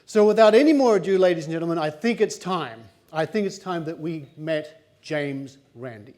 So without any more ado, ladies and gentlemen, I think it's time. I think it's time that we met James Randi.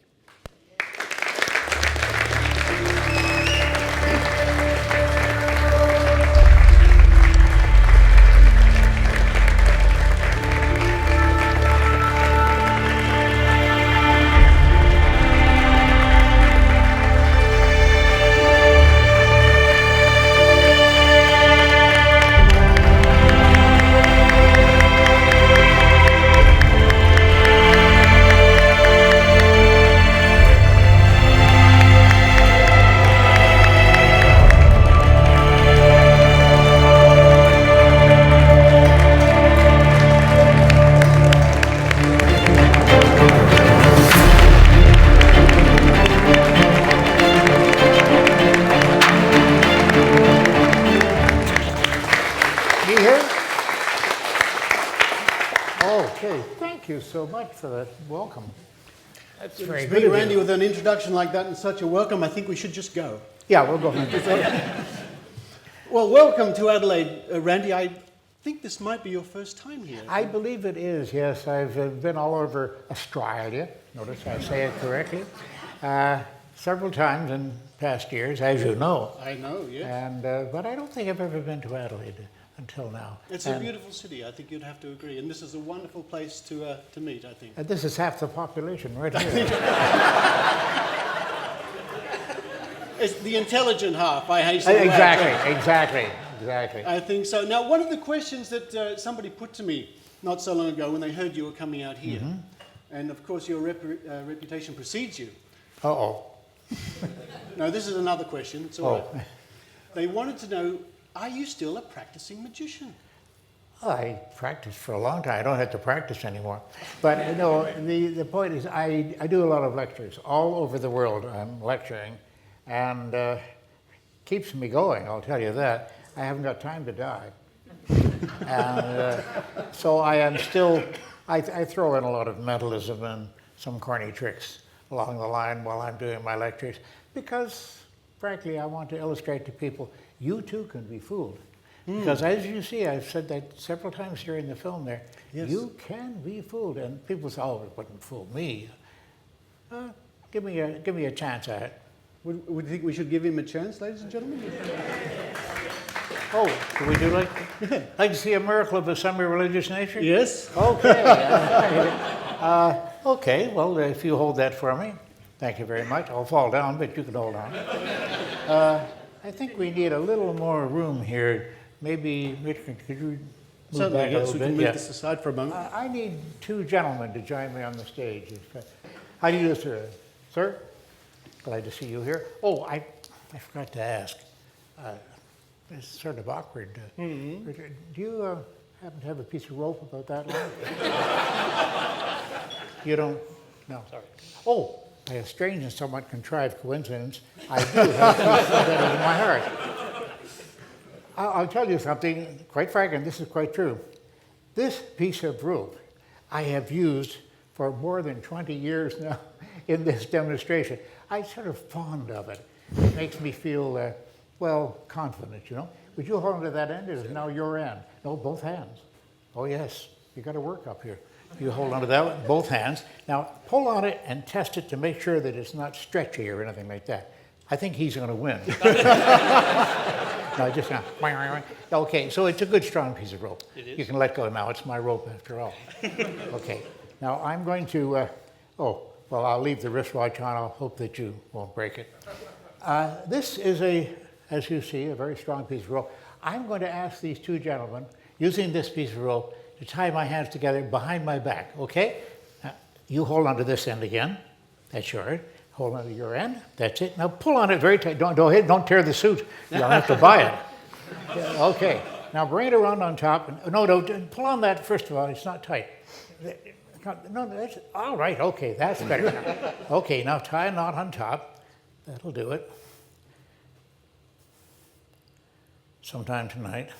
So much for that welcome. That's very good, Randy. With an introduction like that and such a welcome, I think we should just go. Yeah, we'll go. Well, welcome to Adelaide, Randy. I think this might be your first time here. I believe it is, yes. I've been all over Australia. Notice I say it correctly. Several times in past years, as you know. I know, yes. And, but I don't think I've ever been to Adelaide until now. It's a beautiful city, I think you'd have to agree. And this is a wonderful place to meet, I think. And this is half the population right here. It's the intelligent half, I hasten to add. Exactly. I think so. Now, one of the questions that somebody put to me not so long ago when they heard you were coming out here, and of course your reputation precedes you. Uh-oh. No, this is another question. It's all right. They wanted to know, are you still a practicing magician? I practiced for a long time. I don't have to practice anymore. But you know, the point is I do a lot of lectures. All over the world I'm lecturing, and keeps me going, I'll tell you that. I haven't got time to die. And so I am still, I throw in a lot of mentalism and some corny tricks along the line while I'm doing my lectures, because frankly I want to illustrate to people you too can be fooled. Because as you see, I've said that several times during the film there, yes. You can be fooled. And people say, oh, it wouldn't fool me. Give me a chance at it. Would you think we should give him a chance, ladies and gentlemen? Oh, do we do like to see a miracle of a semi-religious nature? Yes. Okay. Okay, well, if you hold that for me, thank you very much. I'll fall down, but you can hold on. I think we need a little more room here. Maybe, Richard, could you move back a little bit? We can move this aside for a moment. I need two gentlemen to join me on the stage. How do you do, sir? Sir? Glad to see you here. Oh, I forgot to ask. It's sort of awkward. Richard, do you happen to have a piece of rope about that long? You don't? No. Sorry. Oh. By a strange and somewhat contrived coincidence, I do have that in my heart. I'll tell you something, quite frank, and this is quite true. This piece of rope I have used for more than 20 years now in this demonstration. I'm sort of fond of it. It makes me feel, well, confident, you know. Would you hold on to that end? It is now your end. No, both hands. Oh, yes. You got to work up here. You hold on to that with both hands. Now, pull on it and test it to make sure that it's not stretchy or anything like that. I think he's going to win. No, just now. Okay, so it's a good, strong piece of rope. It is. You can let go now. It's my rope after all. Okay. Now, I'm going to, well, I'll leave the wristwatch on. I'll hope that you won't break it. This is as you see, a very strong piece of rope. I'm going to ask these two gentlemen, using this piece of rope, to tie my hands together behind my back, okay? Now, you hold on to this end again. That's yours. Hold on to your end. That's it. Now pull on it very tight. Don't tear the suit. You'll have to buy it. Okay. Now bring it around on top. No, pull on that first of all. It's not tight. No, that's all right. Okay, that's better. Now. Okay, now tie a knot on top. That'll do it. Sometime tonight.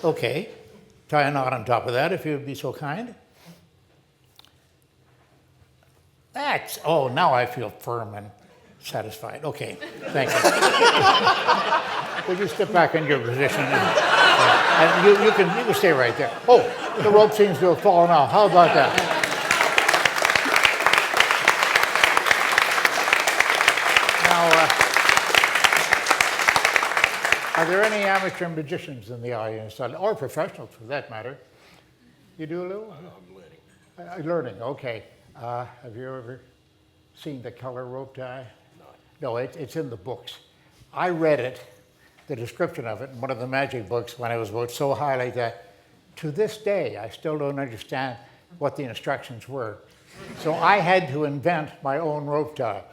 Okay, tie a knot on top of that if you'd be so kind. Oh, now I feel firm and satisfied. Okay, thank you. Would you step back in your position? And you can stay right there. Oh, the rope seems to have fallen off. How about that? Now, are there any amateur magicians in the audience, or professionals for that matter? You do, Lou? I'm learning. Learning, okay. Have you ever seen the color rope tie? No, it's in the books. I read it, the description of it, in one of the magic books when I was about so high like that. To this day, I still don't understand what the instructions were. So I had to invent my own rope tie.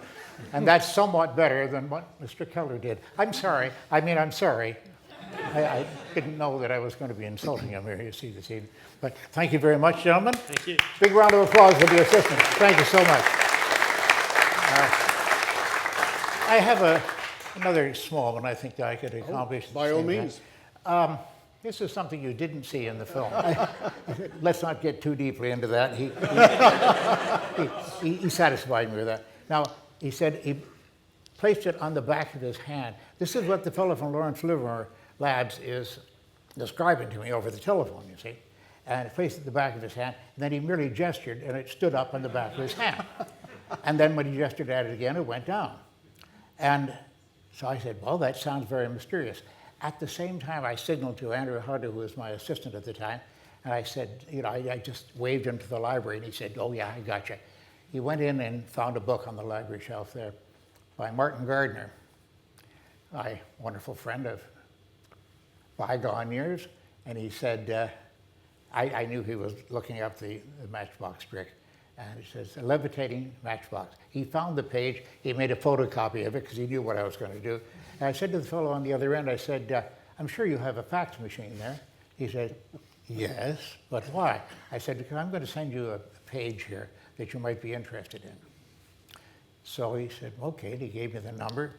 And that's somewhat better than what Mr. Keller did. I'm sorry. I'm sorry. I didn't know that I was going to be insulting him here, you see, this evening. But thank you very much, gentlemen. Thank you. Big round of applause for the assistants. Thank you so much. I have another small one I think that I could accomplish. By all means. This is something you didn't see in the film. Let's not get too deeply into that. He satisfied me with that. Now, he said he placed it on the back of his hand. This is what the fellow from Lawrence Livermore Labs is describing to me over the telephone, you see. And he placed it at the back of his hand, and then he merely gestured, and it stood up on the back of his hand. And then when he gestured at it again, it went down. And so I said, well, that sounds very mysterious. At the same time, I signaled to Andrew Hunter, who was my assistant at the time, and I said, I just waved him to the library, and he said, oh, yeah, I got you. He went in and found a book on the library shelf there by Martin Gardner, my wonderful friend of bygone years, and he said, I knew he was looking up the matchbox trick, and he says, a levitating matchbox. He found the page, he made a photocopy of it because he knew what I was going to do. And I said to the fellow on the other end, I said, I'm sure you have a fax machine there. He said, yes, but why? I said, because I'm going to send you a page here that you might be interested in. So he said, okay, and he gave me the number.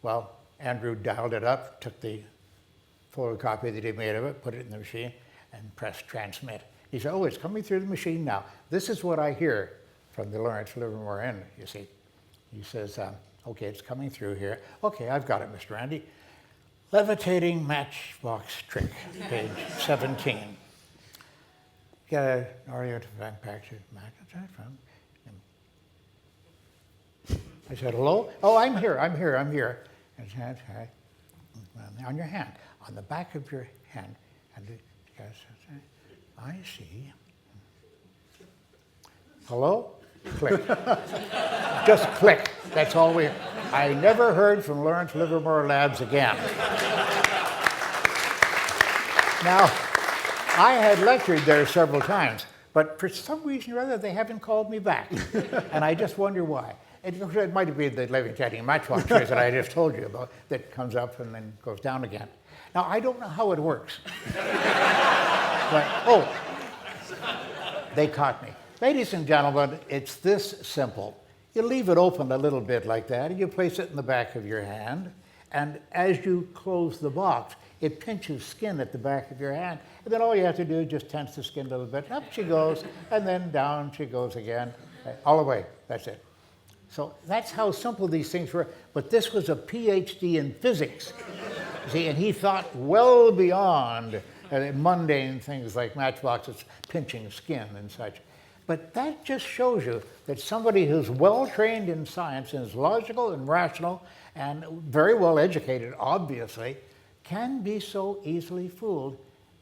Well, Andrew dialed it up, took the photocopy that he made of it, put it in the machine, and pressed transmit. He said, oh, it's coming through the machine now. This is what I hear from the Lawrence Livermore end, you see. He says, okay, it's coming through here. Okay, I've got it, Mr. Randi. Levitating matchbox trick, page 17. Get an Oreo to manufacture match. I said, hello? Oh, I'm here. And on your hand, on the back of your hand. And I see. Hello? Click. Just click. That's all we. I never heard from Lawrence Livermore Labs again. Now, I had lectured there several times, but for some reason or other, they haven't called me back. And I just wonder why. It might have been the levitating matchbox trick that I just told you about that comes up and then goes down again. Now, I don't know how it works. But, oh, they caught me. Ladies and gentlemen, it's this simple. You leave it open a little bit like that, and you place it in the back of your hand, and as you close the box, it pinches skin at the back of your hand, and then all you have to do is just tense the skin a little bit. Up she goes, and then down she goes again, all the way. That's it. So that's how simple these things were. But this was a PhD in physics, see, and he thought well beyond mundane things like matchboxes pinching skin and such. But that just shows you that somebody who's well trained in science and is logical and rational and very well educated, obviously, can be so easily fooled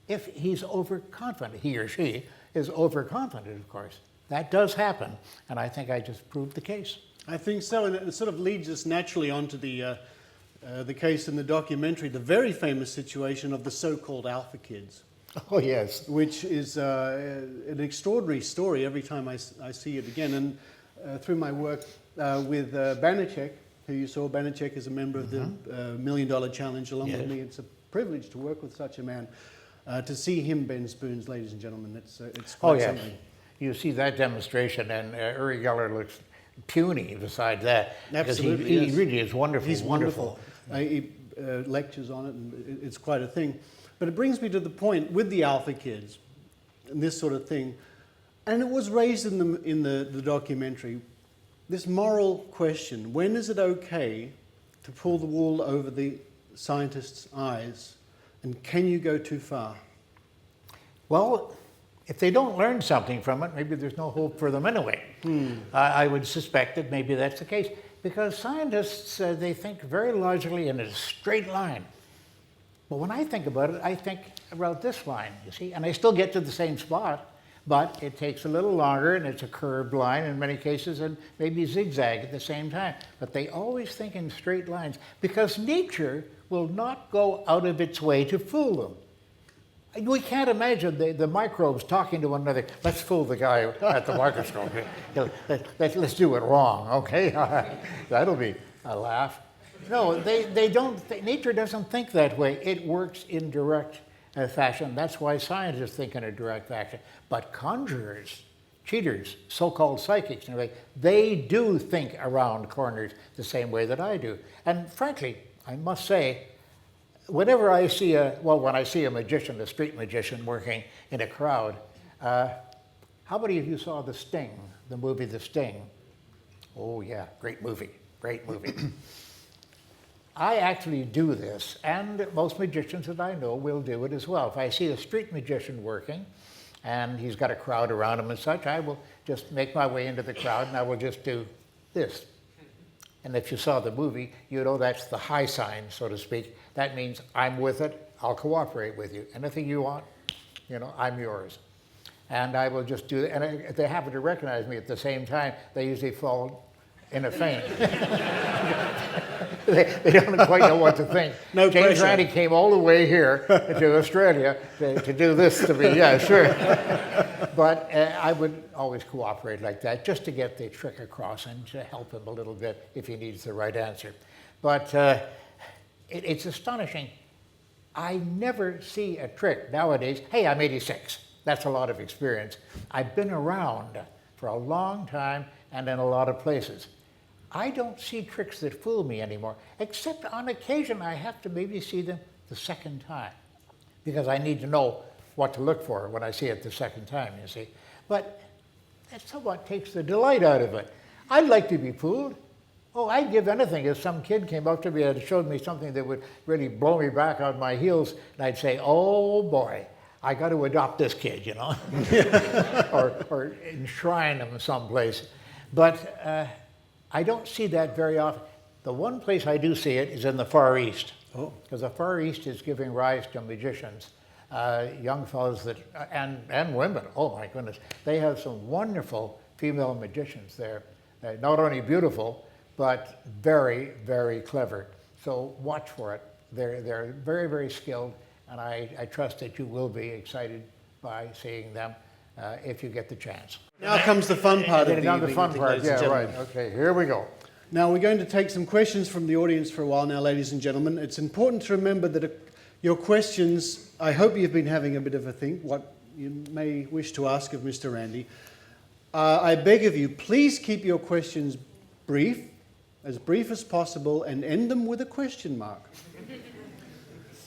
if he's overconfident. He or she is overconfident, of course. That does happen, and I think I just proved the case. I think so, and it sort of leads us naturally onto the case in the documentary, the very famous situation of the so-called alpha kids. Oh, yes. Which is an extraordinary story every time I see it again. And through my work with Banachek, who you saw, Banachek is a member of the $1 Million Challenge along with me. It's a privilege to work with such a man. To see him bend spoons, ladies and gentlemen, it's quite something. You see that demonstration, and Uri Geller looks puny beside that. Absolutely, because he really is wonderful. He's wonderful. He lectures on it, and it's quite a thing. But it brings me to the point with the alpha kids and this sort of thing, and it was raised in the documentary. this moral question, when is it okay to pull the wool over the scientist's eyes, and can you go too far? Well, if they don't learn something from it, maybe there's no hope for them anyway. I would suspect that maybe that's the case, because scientists, they think very logically in a straight line. But when I think about it, I think about this line, you see, and I still get to the same spot, but it takes a little longer, and it's a curved line in many cases, and maybe zigzag at the same time. But they always think in straight lines, because nature will not go out of its way to fool them. We can't imagine the microbes talking to one another. Let's fool the guy at the microscope. Let's do it wrong, okay? That'll be a laugh. No, they don't. Nature doesn't think that way. It works in direct fashion. That's why scientists think in a direct fashion. But conjurers, cheaters, so-called psychics, they do think around corners the same way that I do. And frankly, I must say, whenever I see when I see a magician, a street magician working in a crowd, how many of you saw The Sting, the movie The Sting? Oh yeah, great movie, great movie. I actually do this, and most magicians that I know will do it as well. If I see a street magician working, and he's got a crowd around him and such, I will just make my way into the crowd, and I will just do this. And if you saw the movie, you know that's the high sign, so to speak. That means I'm with it, I'll cooperate with you. Anything you want, I'm yours. And I will just do it. And if they happen to recognize me at the same time, they usually fall in a faint. They don't quite know what to think. No James pressure. Randi came all the way here to Australia to do this to me. Yeah, sure. But I would always cooperate like that, just to get the trick across and to help him a little bit if he needs the right answer. But it's astonishing. I never see a trick nowadays. Hey, I'm 86. That's a lot of experience. I've been around for a long time and in a lot of places. I don't see tricks that fool me anymore, except on occasion I have to maybe see them the second time, because I need to know what to look for when I see it the second time, you see. But that somewhat takes the delight out of it. I'd like to be fooled. Oh, I'd give anything if some kid came up to me and showed me something that would really blow me back on my heels, and I'd say, oh boy, I got to adopt this kid, or enshrine him someplace. But I don't see that very often. The one place I do see it is in the Far East. Oh. Because the Far East is giving rise to magicians, young fellows and women. Oh my goodness. They have some wonderful female magicians there. Not only beautiful, but very, very clever. So watch for it. They're very, very skilled, and I trust that you will be excited by seeing them if you get the chance. Now comes the fun part of the Now the evening, fun I think, part, ladies and yeah, right. gentlemen. Okay, here we go. Now we're going to take some questions from the audience for a while now, ladies and gentlemen. It's important to remember that your questions, I hope you've been having a bit of a think, what you may wish to ask of Mr. Randi. I beg of you, please keep your questions brief as possible, and end them with a question mark.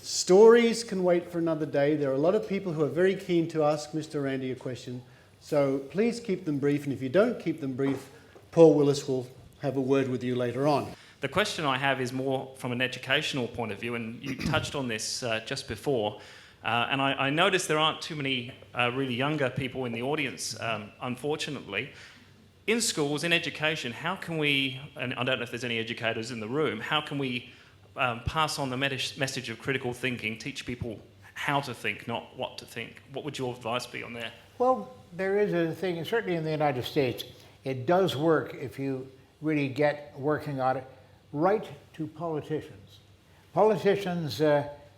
Stories can wait for another day. There are a lot of people who are very keen to ask Mr. Randi a question, so please keep them brief, and if you don't keep them brief, Paul Willis will have a word with you later on. The question I have is more from an educational point of view, and you touched on this just before, and I noticed there aren't too many really younger people in the audience, unfortunately. In schools, in education, how can we, and I don't know if there's any educators in the room, how can we pass on the message of critical thinking, teach people how to think, not what to think? What would your advice be on there? Well, there is a thing, and certainly in the United States, it does work if you really get working on it. Write to politicians. Politicians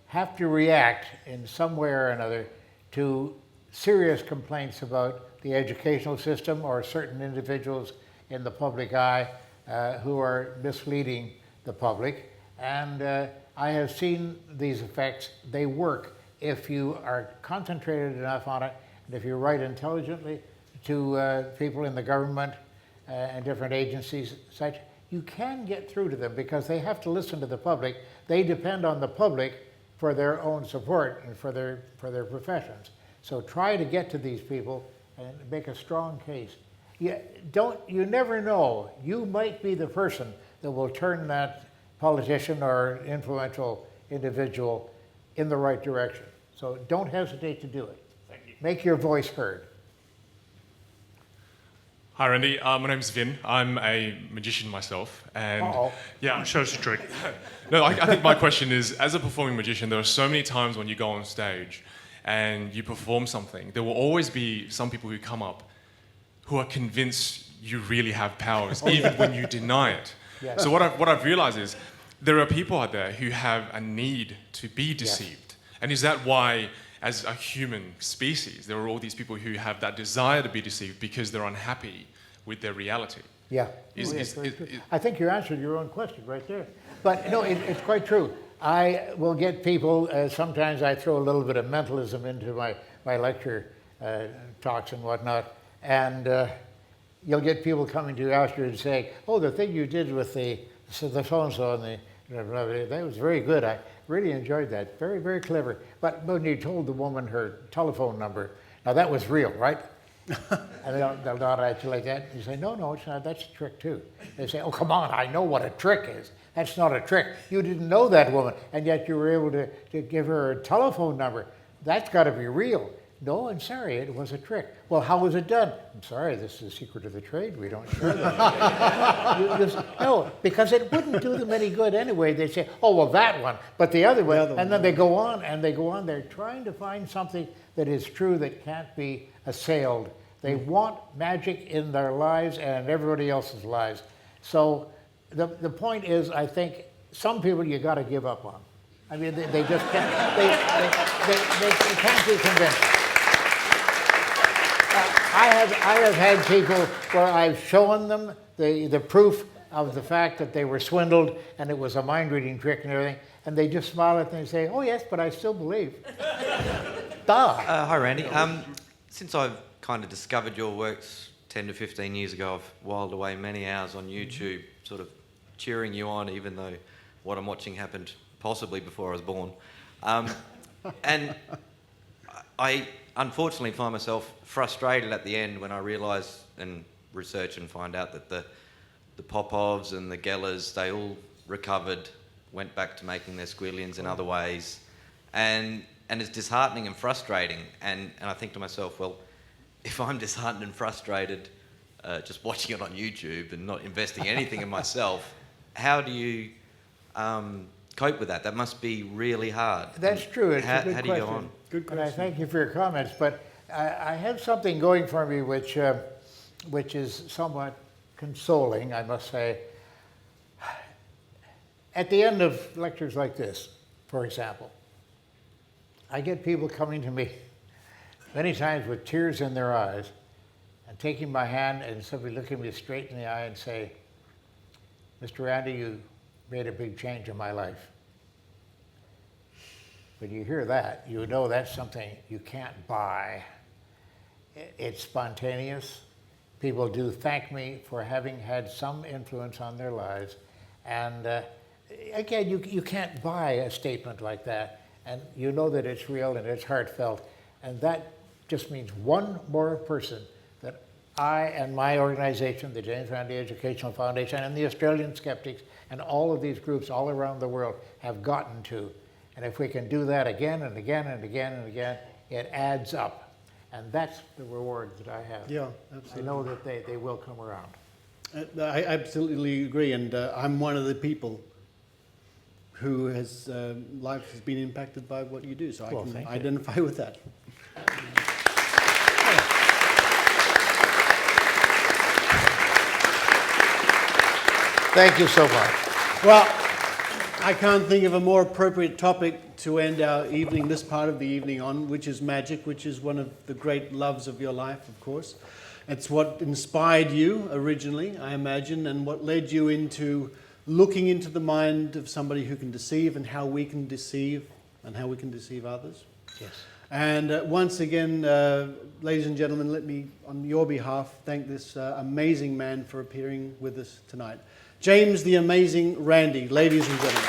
have to react in some way or another to serious complaints about the educational system or certain individuals in the public eye who are misleading the public. And I have seen these effects. They work if you are concentrated enough on it, and if you write intelligently to people in the government and different agencies, such, you can get through to them because they have to listen to the public. They depend on the public for their own support and for their professions. So try to get to these people and make a strong case. You never know. You might be the person that will turn that politician or influential individual in the right direction. So don't hesitate to do it. Thank you. Make your voice heard. Hi, Randy. My name's Vin. I'm a magician myself, and yeah, show us a trick. No, I think my question is, as a performing magician, there are so many times when you go on stage and you perform something, there will always be some people who come up who are convinced you really have powers, even when you deny it. Yes. So what I've realized is there are people out there who have a need to be deceived. Yes. And is that why, as a human species, there are all these people who have that desire to be deceived because they're unhappy with their reality? Yeah. I think you answered your own question right there. But no, it's quite true. I will get people, sometimes I throw a little bit of mentalism into my lecture talks and whatnot, and you'll get people coming to you after and saying, oh, the thing you did with the so-and-so and that was very good. I really enjoyed that. Very, very clever. But when you told the woman her telephone number, now that was real, right? And they'll nod at you like that. You say, no, it's not. That's a trick too. They say, oh, come on, I know what a trick is. That's not a trick. You didn't know that woman, and yet you were able to give her a telephone number. That's got to be real. No, I'm sorry, it was a trick. Well, how was it done? I'm sorry, this is a secret of the trade. We don't share that. No, because it wouldn't do them any good anyway. They'd say, oh, well, that one, but the other one. And then they go on, and they go on. They're trying to find something that is true that can't be assailed. They want magic in their lives and everybody else's lives. So the point is, I think, some people you got to give up on. I mean, they just can't, they can't be convinced. I have had people where I've shown them the proof of the fact that they were swindled and it was a mind-reading trick and everything, and they just smile at me and say, oh yes, but I still believe. Duh. Hi, Randy. Since I've kind of discovered your works 10 to 15 years ago, I've whiled away many hours on YouTube sort of cheering you on, even though what I'm watching happened possibly before I was born. And I unfortunately find myself frustrated at the end when I realise and research and find out that the Popovs and the Gellers, they all recovered, went back to making their squillions in other ways, and it's disheartening and frustrating. And I think to myself, well, if I'm disheartened and frustrated just watching it on YouTube and not investing anything in myself, how do you cope with that? That must be really hard. That's true. It's a good how do question. you go on? Good question. And I thank you for your comments, but I have something going for me which is somewhat consoling, I must say. At the end of lectures like this, for example, I get people coming to me many times with tears in their eyes and taking my hand and simply looking me straight in the eye and say, Mr. Randi, you made a big change in my life. When you hear that, you know that's something you can't buy. It's spontaneous. People do thank me for having had some influence on their lives. And again, you can't buy a statement like that. And you know that it's real and it's heartfelt. And that just means one more person that I and my organization, the James Randi Educational Foundation, and the Australian Skeptics, and all of these groups all around the world have gotten to. And if we can do that again and again and again and again, it adds up. And that's the reward that I have. Yeah, absolutely. I know that they will come around. I absolutely agree, and I'm one of the people who has life has been impacted by what you do, so I can identify with that. Thank you so much. Well, I can't think of a more appropriate topic to end our evening, this part of the evening on, which is magic, which is one of the great loves of your life, of course. It's what inspired you originally, I imagine, and what led you into looking into the mind of somebody who can deceive and how we can deceive and how we can deceive others. Yes. And once again, ladies and gentlemen, let me, on your behalf, thank this amazing man for appearing with us tonight. James the Amazing Randi, ladies and gentlemen.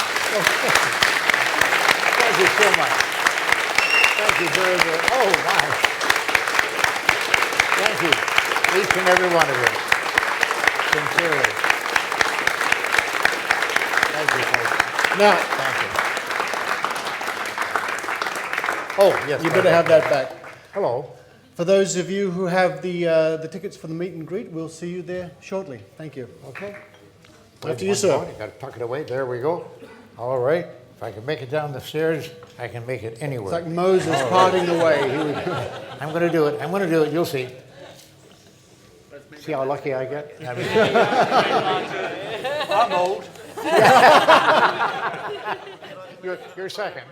Thank you so much. Thank you very, very, oh my. Thank you. Each and every one of you. Sincerely. Thank you, folks. Now, Thank you. Oh, yes. you better have that back. Hello. For those of you who have the tickets for the meet and greet, we'll see you there shortly. Thank you. Okay. After you, sir. You got to tuck it away. There we go. All right. If I can make it down the stairs, I can make it anywhere. It's like Moses parting the way. Here we go. I'm going to do it. I'm going to do it. You'll see. See how lucky I get? I'm old. You're second.